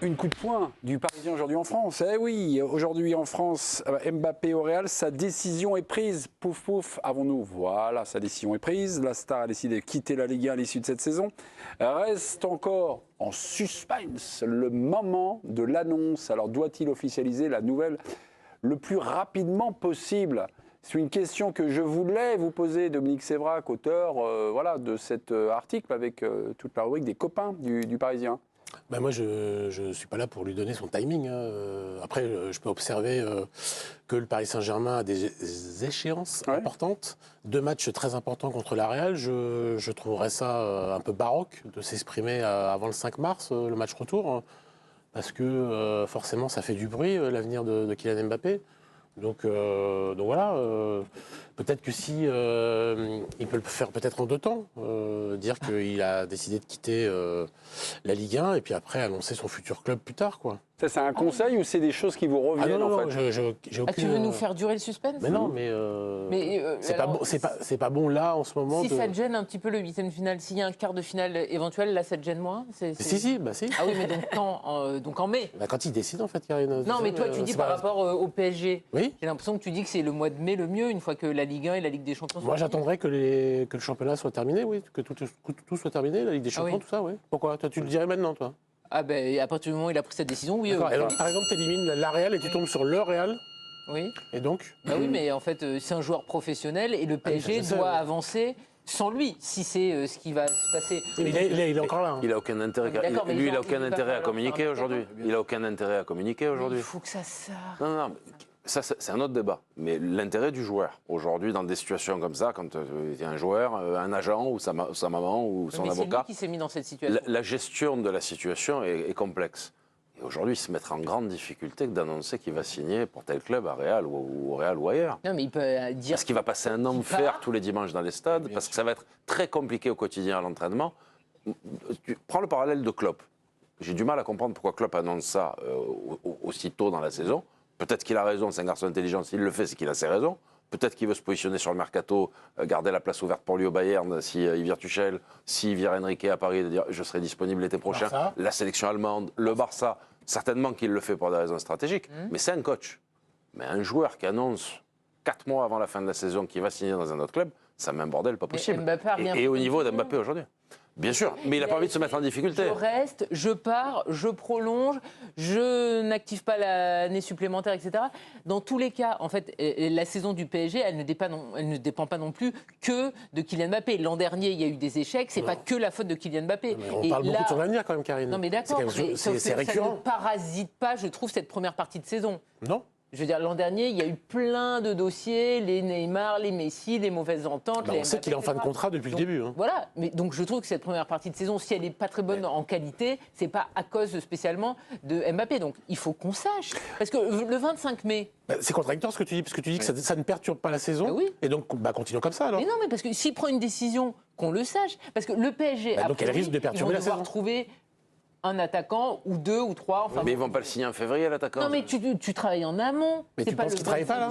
Une coup de poing du Parisien aujourd'hui en France. Eh oui, aujourd'hui en France, Mbappé au Real, sa décision est prise. Pouf pouf, avons-nous. Voilà, sa décision est prise. La star a décidé de quitter la Liga à l'issue de cette saison. Reste encore en suspense le moment de l'annonce. Alors doit-il officialiser la nouvelle le plus rapidement possible? C'est une question que je voulais vous poser, Dominique Sévrac, auteur voilà, de cet article avec toute la rubrique des copains du Parisien. Ben moi, je ne suis pas là pour lui donner son timing. Après, je peux observer que le Paris Saint-Germain a des échéances importantes, 2 matchs très importants contre la Real. Je trouverais ça un peu baroque de s'exprimer avant le 5 mars, le match retour, parce que forcément, ça fait du bruit, l'avenir de Kylian Mbappé. Donc voilà, peut-être que si il peut le faire peut-être en 2 temps, dire qu'il a décidé de quitter la Ligue 1 et puis après annoncer son futur club plus tard, quoi. Ça, c'est un conseil ou c'est des choses qui vous reviennent non, en fait? j'ai aucune... tu veux nous faire durer le suspense? Mais non, c'est pas bon là en ce moment. Si ça te gêne un petit peu le 8e de finale, s'il y a un quart de finale éventuel, là ça te gêne moins? Si. Ah oui, mais donc donc en mai. Bah, quand il décide en fait, Karine. Non, mais toi tu dis par rapport au PSG. Oui. J'ai l'impression que tu dis que c'est le mois de mai le mieux, une fois que la Ligue 1 et la Ligue des Champions sont... Moi j'attendrais que le championnat soit terminé, oui, que tout soit terminé, la Ligue des Champions, tout ça, oui. Pourquoi? Toi tu le dirais maintenant, toi? Ah ben à partir du moment où il a pris cette décision, oui. Alors, par exemple, tu élimines la Real et tu tombes sur le Real. Oui. Et donc Bah oui, mais en fait, c'est un joueur professionnel et le PSG doit avancer sans lui, si c'est ce qui va se passer. Il est encore là. Hein. Il n'a aucun intérêt. Lui, il n'a aucun intérêt à communiquer aujourd'hui. Il n'a aucun intérêt à communiquer aujourd'hui. Il faut que ça sorte. Non. Ça, c'est un autre débat. Mais l'intérêt du joueur, aujourd'hui, dans des situations comme ça, quand il y a un joueur, un agent, ou sa maman, ou son avocat... C'est lui qui s'est mis dans cette situation. La gestion de la situation est complexe. Et aujourd'hui, il se mettra en grande difficulté que d'annoncer qu'il va signer pour tel club, à Real ou au Real ou ailleurs. Non, mais il peut dire... Parce qu'il va passer un enfer tous les dimanches dans les stades, parce que ça va être très compliqué au quotidien à l'entraînement. Prends le parallèle de Klopp. J'ai du mal à comprendre pourquoi Klopp annonce ça aussitôt dans la saison. Peut-être qu'il a raison, c'est un garçon intelligent, s'il le fait, c'est qu'il a ses raisons. Peut-être qu'il veut se positionner sur le mercato, garder la place ouverte pour lui au Bayern, s'il vire Tuchel, s'il vire Enrique à Paris, de dire je serai disponible l'été prochain. Barça. La sélection allemande, le Barça, certainement qu'il le fait pour des raisons stratégiques, mais c'est un coach. Mais un joueur qui annonce 4 mois avant la fin de la saison qu'il va signer dans un autre club, ça met un bordel pas possible. Et au niveau d'Mbappé aujourd'hui. Bien sûr, mais il n'a pas envie de se mettre en difficulté. Je reste, je pars, je prolonge, je n'active pas l'année supplémentaire, etc. Dans tous les cas, en fait, la saison du PSG, elle ne dépend pas non plus que de Kylian Mbappé. L'an dernier, il y a eu des échecs, c'est pas que la faute de Kylian Mbappé. On parle beaucoup de son avenir quand même, Karine. Non mais d'accord, c'est récurrent. Ça ne parasite pas, je trouve, cette première partie de saison. Non. Je veux dire, l'an dernier, il y a eu plein de dossiers, les Neymar, les Messi, les mauvaises ententes. On sait qu'il est en fin de contrat depuis le début. Hein. Voilà, mais donc je trouve que cette première partie de saison, si elle n'est pas très bonne en qualité, c'est pas à cause spécialement de Mbappé. Donc il faut qu'on sache. Parce que le 25 mai... C'est contradictoire ce que tu dis, parce que tu dis que ça ne perturbe pas la saison. Oui. Et donc, continuons comme ça alors. Mais non, mais parce que s'il prend une décision, qu'on le sache. Parce que le PSG, donc elle risque de perturber la saison. Trouver un attaquant ou 2 ou 3. Enfin, mais ils vont pas le signer en février, l'attaquant. Non, mais tu travailles en amont. Mais tu penses qu'ils ne travaillent pas là?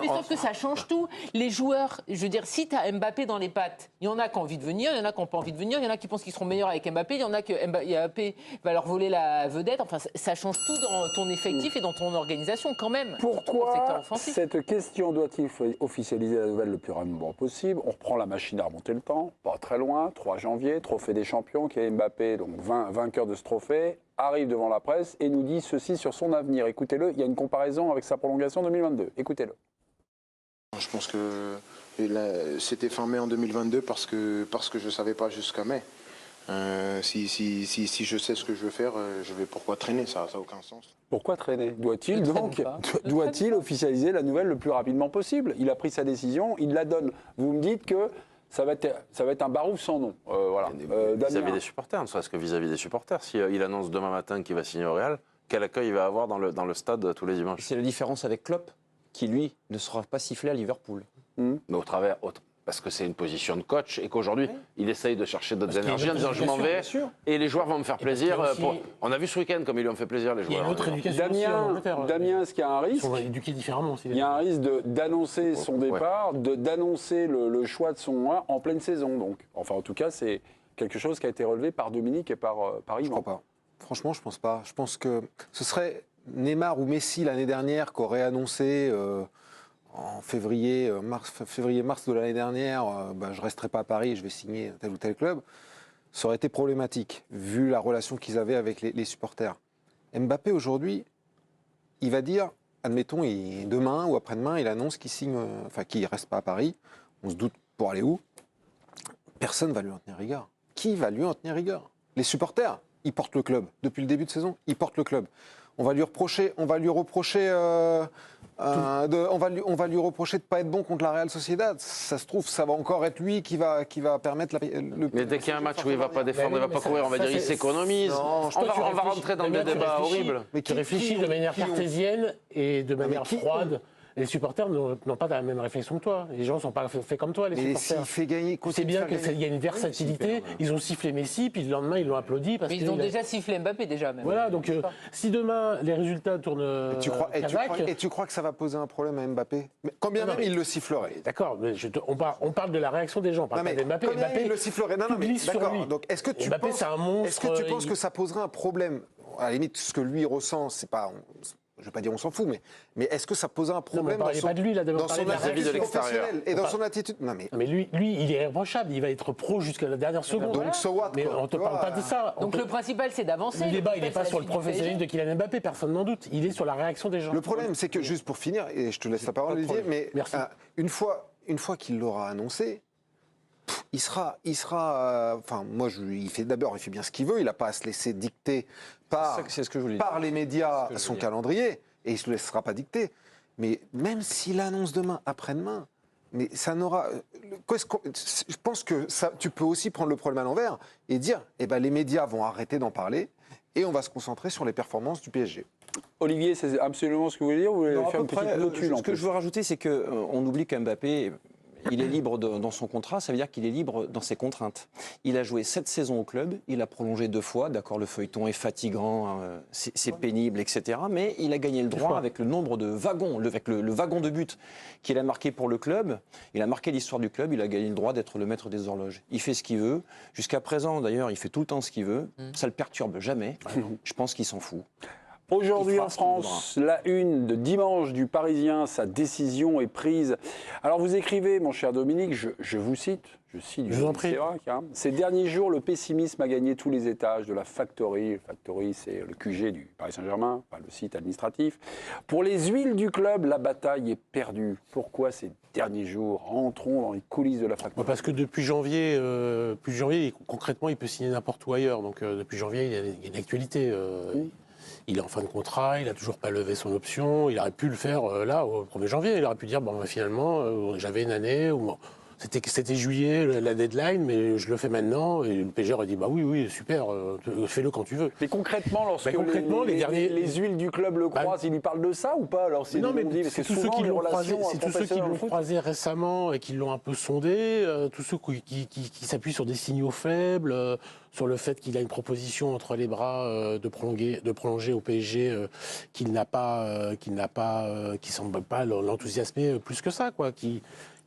Sauf que ça change tout. Les joueurs, je veux dire, si tu as Mbappé dans les pattes, il y en a qui ont envie de venir, il y en a qui n'ont pas envie de venir, il y en a qui pensent qu'ils seront meilleurs avec Mbappé, il y en a que Mbappé va leur voler la vedette. Enfin, ça change tout dans ton effectif et dans ton organisation quand même. Pourquoi cette question doit-il officialiser la nouvelle le plus rapidement possible? On reprend la machine à remonter le temps, pas très loin, 3 janvier, trophée des champions, qui est Mbappé, donc vainqueur de ce trophée, arrive devant la presse et nous dit ceci sur son avenir. Écoutez-le, il y a une comparaison avec sa prolongation 2022. Écoutez-le. Je pense que c'était fin mai en 2022 parce que je ne savais pas jusqu'à mai. Si je sais ce que je veux faire, je vais pourquoi traîner, ça n'a aucun sens. Pourquoi traîner? Doit-il officialiser la nouvelle le plus rapidement possible? Il a pris sa décision, il la donne. Vous me dites que ça va être un barouf sans nom. Voilà. Vis-à-vis des supporters, ne serait-ce que vis-à-vis des supporters. S'il annonce demain matin qu'il va signer au Real, quel accueil il va avoir dans le stade tous les dimanches? C'est la différence avec Klopp, qui lui ne sera pas sifflé à Liverpool. Mais parce que c'est une position de coach et qu'aujourd'hui, il essaye de chercher d'autres énergies en disant je m'en vais et les joueurs vont me faire plaisir. On a vu ce week-end comme ils lui ont fait plaisir, les joueurs. Il y a une autre éducation Damien, est-ce qu'il y a un risque? Ils sont éduqués différemment aussi. Il y a un risque d'annoncer son départ, d'annoncer le choix de son 1 en pleine saison. Donc. Enfin, en tout cas, c'est quelque chose qui a été relevé par Dominique et par Yvan. Je crois pas. Franchement, je pense pas. Je pense que ce serait Neymar ou Messi l'année dernière qui aurait annoncé en février-mars de l'année dernière, je resterai pas à Paris, je vais signer tel ou tel club. Ça aurait été problématique, vu la relation qu'ils avaient avec les supporters. Mbappé, aujourd'hui, il va dire, admettons, demain ou après-demain, il annonce qu'il signe, qu'il ne reste pas à Paris. On se doute pour aller où? Personne ne va lui en tenir rigueur. Qui va lui en tenir rigueur? Les supporters, ils portent le club. Depuis le début de saison, ils portent le club. On va lui reprocher de pas être bon contre la Real Sociedad. Ça se trouve, ça va encore être lui qui va permettre le. Mais dès qu'il y a un match où il va pas défendre, il va pas courir, on va dire il s'économise. On va rentrer dans des débats horribles. Mais tu réfléchis de manière cartésienne et de manière froide. Les supporters n'ont pas la même réflexion que toi. Les gens ne sont pas faits comme toi, les supporters. C'est bien qu'il y a une versatilité. Ils ont sifflé Messi, puis le lendemain, ils l'ont applaudi. Mais ils ont déjà sifflé Mbappé, déjà. Même. Voilà, donc si demain, les résultats tournent et tu crois que ça va poser un problème à Mbappé? Quand bien même il le sifflerait. D'accord, mais on parle de la réaction des gens, on parle pas d'Mbappé. Mbappé, il le sifflerait. Non, mais d'accord. Donc, Mbappé, c'est un monstre. Est-ce que tu penses que ça poserait un problème? À la limite, ce que lui ressent, c'est pas... Je ne vais pas dire on s'en fout, mais est-ce que ça pose un problème dans son attitude professionnelle et dans son attitude? Non, mais lui, il est irréprochable, il va être pro jusqu'à la dernière seconde. Donc, so what, mais on ne te parle pas de ça. Donc le principal, c'est d'avancer. Le débat, il n'est pas sur le professionnalisme de Kylian Mbappé, personne n'en doute. Il est sur la réaction des gens. Le problème, c'est que, juste pour finir, et je te laisse la parole, Olivier, mais une fois qu'il l'aura annoncé, il sera il fait bien ce qu'il veut, il n'a pas à se laisser dicter par les médias son calendrier, et il ne se laissera pas dicter. Mais même s'il annonce demain, après-demain, mais ça n'aura... Je pense que tu peux aussi prendre le problème à l'envers et dire, les médias vont arrêter d'en parler et on va se concentrer sur les performances du PSG. Olivier, c'est absolument ce que vous voulez dire, ou vous voulez faire une petite notule? Ce que je veux rajouter, c'est qu'on oublie qu'Mbappé... Il est libre dans son contrat, ça veut dire qu'il est libre dans ses contraintes. Il a joué 7 saisons au club, il a prolongé 2 fois, d'accord, le feuilleton est fatigant, c'est pénible, etc. Mais il a gagné le droit avec le nombre de wagons, avec le wagon de but qu'il a marqué pour le club. Il a marqué l'histoire du club, il a gagné le droit d'être le maître des horloges. Il fait ce qu'il veut. Jusqu'à présent, d'ailleurs, il fait tout le temps ce qu'il veut. Ça ne le perturbe jamais. Je pense qu'il s'en fout. Aujourd'hui en France, la une de dimanche du Parisien, sa décision est prise. Alors vous écrivez, mon cher Dominique, je vous cite, je cite vous en prie. Ces derniers jours, le pessimisme a gagné tous les étages de la Factory. La Factory, c'est le QG du Paris Saint-Germain, pas le site administratif. Pour les huiles du club, la bataille est perdue. Pourquoi ces derniers jours? Entrons dans les coulisses de la Factory. Parce que depuis janvier, concrètement, il peut signer n'importe où ailleurs. Donc depuis janvier, il y a une actualité. Il est en fin de contrat, il n'a toujours pas levé son option. Il aurait pu le faire là, au 1er janvier. Il aurait pu dire, finalement, j'avais une année où c'était juillet, la deadline, mais je le fais maintenant. Et le PSG aurait dit, oui, super, fais-le quand tu veux. Mais concrètement, lorsque les huiles du club le croisent, il lui parle de ça ou pas? Alors, c'est tous ceux qui l'ont croisé récemment et qui l'ont un peu sondé, tous ceux qui s'appuient sur des signaux faibles, sur le fait qu'il a une proposition entre les bras de prolonger au PSG qui semble pas l'enthousiasmer plus que ça, quoi, qu'il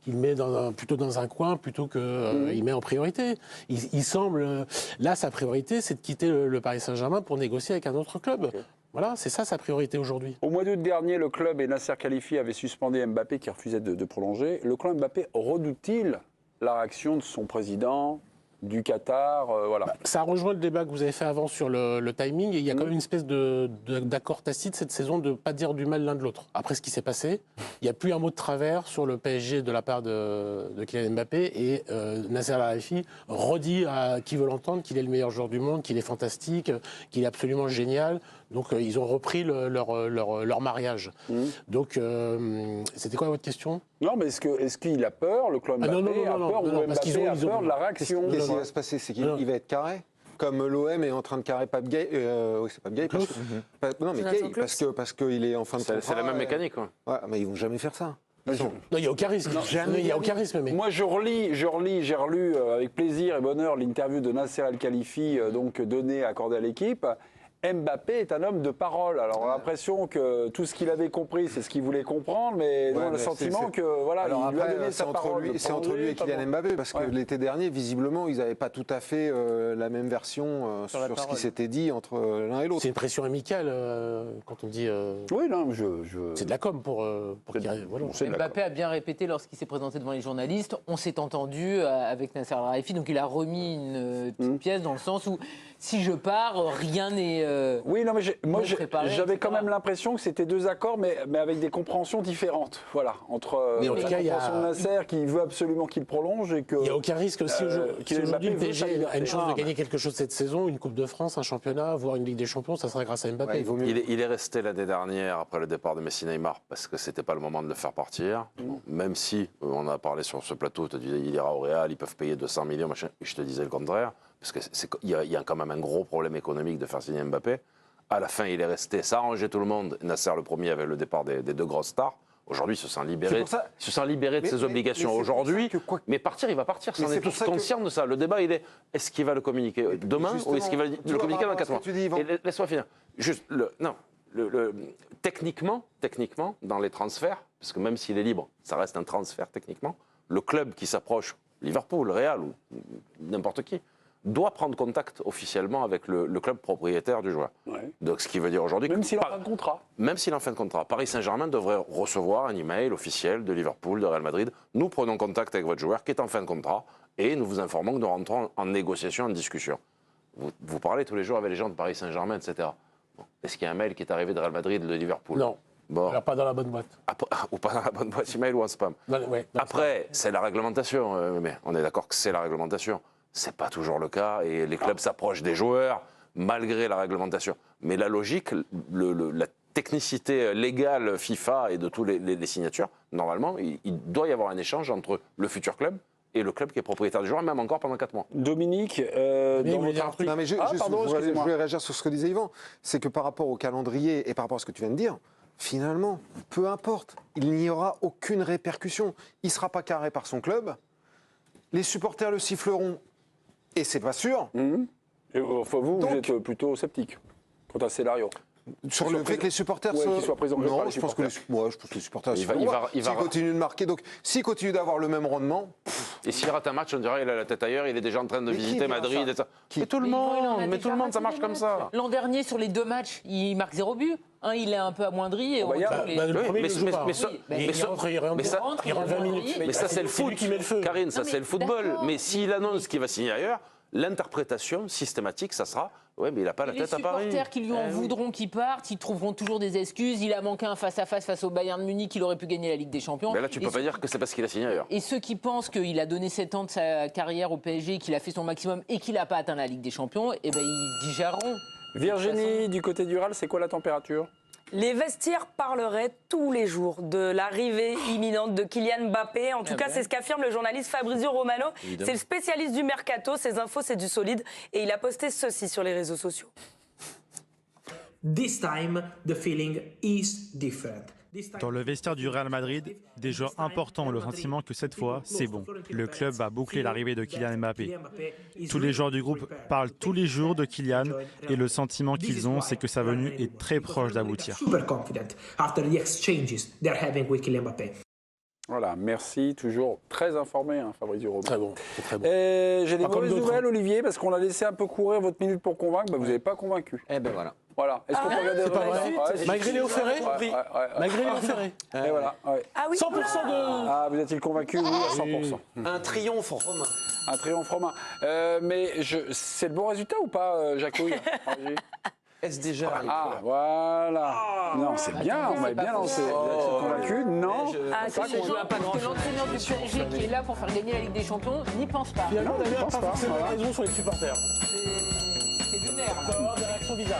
met plutôt dans un coin plutôt qu'il met en priorité. Il semble... Là, sa priorité, c'est de quitter le Paris Saint-Germain pour négocier avec un autre club. Okay. Voilà, c'est ça sa priorité aujourd'hui. Au mois d'août dernier, le club et Nasser Khelaifi avaient suspendu Mbappé qui refusait de prolonger. Le club Mbappé redoute-t-il la réaction de son président, du Qatar, voilà. Ça rejoint le débat que vous avez fait avant sur le timing. Et il y a quand même une espèce d'accord tacite cette saison de ne pas dire du mal l'un de l'autre. Après ce qui s'est passé, il n'y a plus un mot de travers sur le PSG de la part de Kylian Mbappé. Et Nasser Khelaifi redit à qui veut l'entendre qu'il est le meilleur joueur du monde, qu'il est fantastique, qu'il est absolument génial. Donc ils ont repris leur mariage. Donc c'était quoi votre question? Non, mais est-ce qu'il a peur, le club Mbappé a peur, ou Mbappé a peur de la réaction? Qu'est-ce qui va se passer? C'est qu'il va être carré? Comme l'OM est en train de carrer Pape Gay, oui, c'est Pape Gay. Non, mais Gay, parce qu'il est en fin de contrat. C'est la même mécanique, quoi. Ouais, mais ils vont jamais faire ça. Non, il n'y a aucun risque. Il n'y a aucun risque. Mais... Moi, j'ai relu avec plaisir et bonheur l'interview de Nasser El Khelaifi, donc accordée à l'équipe. Mbappé est un homme de parole. Alors on a l'impression que tout ce qu'il avait compris, c'est ce qu'il voulait comprendre, mais on a le sentiment que voilà, alors il lui a après, donné sa parole. C'est entre lui et Kylian Mbappé, parce que l'été dernier, visiblement, ils n'avaient pas tout à fait la même version sur ce qui s'était dit entre l'un et l'autre. C'est une pression amicale quand on dit. Oui, non, c'est de la com pour qu'il arrive. Voilà. Mbappé a bien répété lorsqu'il s'est présenté devant les journalistes. On s'est entendu avec Nasser Al-Khelaifi, donc il a remis une petite pièce dans le sens où si je pars, rien n'est. Oui, non, mais moi préparé, j'avais etc. quand même l'impression que c'était deux accords, mais avec des compréhensions différentes. Voilà, entre Mais en la tout cas, il y a- compréhension de Nasser qui veut absolument qu'il prolonge et que. Il n'y a aucun risque si Kylian aujourd'hui Mbappé le veut sa PSG a liberté. une chance Ah, de gagner quelque chose cette saison, une Coupe de France, un championnat, voire une Ligue des Champions, ça sera grâce à Mbappé. Ouais, il vaut mieux. Il est resté l'année dernière après le départ de Messi Neymar parce que c'était pas le moment de le faire partir. Même si on a parlé sur ce plateau, tu disais il ira au Real, ils peuvent payer 200 millions, machin. Et je te disais le contraire parce que il y a quand même un gros problème économique de faire signer Mbappé. À la fin, il est resté, ça arrangeait tout le monde. Nasser le premier avec le départ des deux grosses stars. Aujourd'hui, il se sent libéré. C'est pour ça- Il se sent libéré de ses obligations mais c'est pour aujourd'hui. ça que quoi- Mais partir, il va partir. Mais On c'est est pour tous ça que- conscients de ça. Le débat, il est est-ce qu'il va le communiquer demain ou est-ce qu'il va le Justement, communiquer dans par 4 rapport à mois ce que tu dis, Yvan. Et laisse-moi finir. Juste, techniquement, dans les transferts, parce que même s'il est libre, ça reste un transfert techniquement, le club qui s'approche, Liverpool, Real ou n'importe qui, doit prendre contact officiellement avec le club propriétaire du joueur. Ouais. Donc, ce qui veut dire aujourd'hui Même que s'il est en fin de contrat. même s'il est en fin de contrat, Paris Saint-Germain devrait recevoir un email officiel de Liverpool, de Real Madrid. Nous prenons contact avec votre joueur qui est en fin de contrat et nous vous informons que nous rentrons en négociation, en discussion. Vous parlez tous les jours avec les gens de Paris Saint-Germain, etc. Bon. Est-ce qu'il y a un mail qui est arrivé de Real Madrid, de Liverpool? Non. Bon. Alors pas dans la bonne boîte. Ou pas dans la bonne boîte email ou en spam. Après, c'est la réglementation, mais on est d'accord que c'est la réglementation. C'est pas toujours le cas et les clubs s'approchent des joueurs malgré la réglementation. Mais la logique, la technicité légale FIFA et de tous les signatures, normalement, il doit y avoir un échange entre le futur club et le club qui est propriétaire du joueur, même encore pendant 4 mois. Dominique, vous dans voulez votre dire un truc Non, mais pardon, je excusez-moi. voulais réagir sur ce que disait Yvan. C'est que par rapport au calendrier et par rapport à ce que tu viens de dire, finalement, peu importe, il n'y aura aucune répercussion. Il ne sera pas carré par son club. Les supporters le siffleront, et c'est pas sûr. Et, enfin, vous Donc- êtes plutôt sceptique quant à ce scénario. Sur le fait que les supporters Ouais, qu'ils soient pris en compte par Non, les je pense que supporters. je pense que les supporters Il va- siffleront. il va- il va- S'ils continuent de marquer, donc s'ils continuent d'avoir le même rendement, Et s'il rate un match, on dirait qu'il a la tête ailleurs, il est déjà en train de Mais qui visiter dira Madrid. ça Et ça. Qui Mais tout le Mais Yvan, il en a monde, mais déjà tout le monde, ça raté marche des comme matchs. ça. L'an dernier, sur les 2 matchs, il marque 0 but. Il est un peu amoindri. Et bah, il y a- les- Le Oui, premier, mais- il ne joue mais- pas. mais ça- Oui, mais il ça- rentre, il rentre, mais ça- il rentre 20 minutes. Mais ça, c'est le lui foot. qui met le feu. Karine, ça, Non, c'est mais le football. d'accord. Mais s'il annonce qu'il va signer ailleurs, l'interprétation systématique, ça sera ouais, mais il n'a pas la les tête à Paris. supporters qui lui en voudront qu'il parte, ils trouveront toujours des excuses. Il a manqué un face-à-face face au Bayern de Munich, il aurait pu gagner la Ligue des Champions. Mais là, tu Et peux pas ceux- dire que c'est parce qu'il a signé ailleurs. Et ceux qui pensent qu'il a donné 7 ans de sa carrière au PSG, qu'il a fait son maximum et qu'il n'a pas atteint la Ligue des Champions, eh ben, ils digéreront. Virginie, du côté du RAL, c'est quoi la température? Les vestiaires parleraient tous les jours de l'arrivée imminente de Kylian Mbappé. En tout cas, c'est ce qu'affirme le journaliste Fabrizio Romano. C'est le spécialiste du mercato. Ses infos, c'est du solide. Et il a posté ceci sur les réseaux sociaux. This time, the feeling is different. Dans le vestiaire du Real Madrid, des joueurs importants ont le sentiment que cette fois, c'est bon. Le club va boucler l'arrivée de Kylian Mbappé. Tous les joueurs du groupe parlent tous les jours de Kylian et le sentiment qu'ils ont, c'est que sa venue est très proche d'aboutir. Super confident after the exchanges they're having with Kylian Mbappé. Voilà, merci, toujours très informé, hein, Fabrizio Romano. Très bon, c'est très bon. J'ai des Pas comme mauvaises d'autres, nouvelles, hein. Olivier, parce qu'on a laissé un peu courir votre minute pour convaincre, vous n'avez pas convaincu. Eh ben voilà. Voilà. Est-ce qu'on peut regarder c'est pas le vrai. résultat? Ouais, Malgré Léo Ferré Malgré Léo Ferré. Et voilà. Ouais. Ah oui. 100% de... Ah, vous êtes-il convaincu? Oui, à 100%. Un triomphe romain. Un triomphe romain. Mais c'est le bon résultat ou pas, Jacouille? Est-ce déjà Ah, voilà. Non, c'est bien, on m'avait bien lancé. Vous êtes convaincu? Non. Ah, Parce que l'entraîneur du PSG qui est là pour faire gagner la Ligue des Champions n'y pense pas. Finalement, Non, je d'ailleurs, pense pas pas, forcément voilà. raison sur les supporters. C'est lunaire. On peut avoir des réactions bizarres.